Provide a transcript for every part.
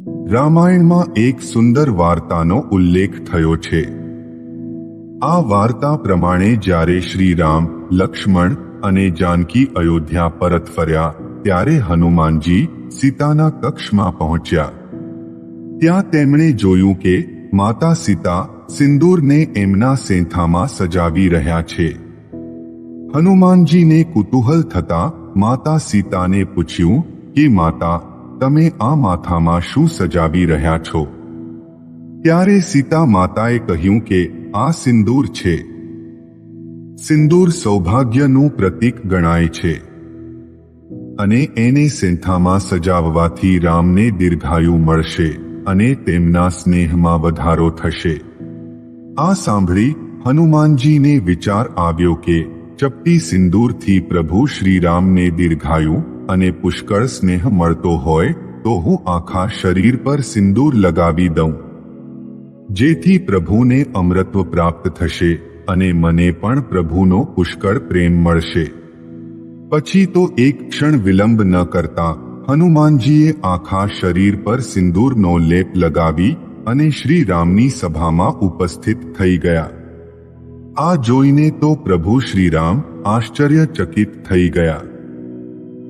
રામાયણમાં એક સુંદર વાર્તાનો ઉલ્લેખ થયો છે. આ વાર્તા પ્રમાણે જ્યારે શ્રી રામ, લક્ષ્મણ અને જાનકી અયોધ્યા પરત ફર્યા ત્યારે હનુમાનજી સીતાના કક્ષમાં પહોંચ્યા. ત્યાં તેમણે જોયું કે માતા સીતા સિંદૂરને એમના સેંથામાં સજાવી રહ્યા છે. હનુમાનજીને કુતૂહલ થતા માતા સીતાને પૂછ્યું કે માતા, તમે આ માથામાં શું સજાવી રહ્યા છો? ત્યારે સીતા માતાએ કહ્યું કે આ સિંદૂર છે. સિંદૂર સૌભાગ્યનું પ્રતીક ગણાય છે અને એને સેંથામાં સજાવવાથી રામને દીર્ઘાયુ મળશે અને તેમના સ્નેહમાં વધારો થશે. આ સાંભળી હનુમાનજીને વિચાર આવ્યો કે ચપટી સિંદૂરથી પ્રભુ શ્રીરામને દીર્ઘાયુ અને પુષ્કળ સ્નેહ મળતો હોય તો હું આખા શરીર પર સિંદૂર લગાવી દઉં, જેથી પ્રભુને અમરત્વ પ્રાપ્ત થશે અને મને પણ પ્રભુનો પુષ્કળ પ્રેમ મળશે. પછી તો એક ક્ષણ વિલંબ ન કરતા હનુમાનજીએ આખા શરીર પર સિંદૂરનો લેપ લગાવી અને શ્રી રામની સભામાં ઉપસ્થિત થઈ ગયા. આ જોઈને તો પ્રભુ શ્રીરામ આશ્ચર્યચકિત થઈ ગયા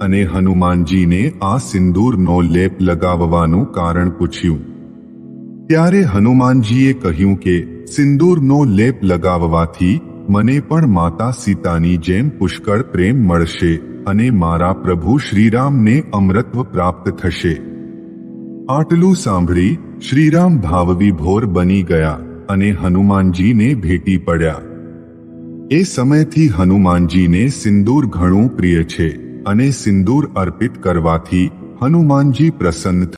અને હનુમાનજીને આ સિંદૂરનો લેપ લગાવવાનું કારણ પૂછ્યું. ત્યારે હનુમાનજીએ કહ્યું કે સિંદૂરનો લેપ લગાવવાથી મને પણ માતા સીતાની જેમ પુષ્કળ પ્રેમ મળશે અને મારા પ્રભુ શ્રીરામને અમરત્વ પ્રાપ્ત થશે. આટલું સાંભળી શ્રીરામ ભાવવિભોર બની ગયા અને હનુમાનજીને ભેટી પડ્યા. એ સમયથી હનુમાનજીને સિંદૂર ઘણું પ્રિય છે અને સિંદૂર અર્પિત કરવાથી હનુમાનજી પ્રસન્ન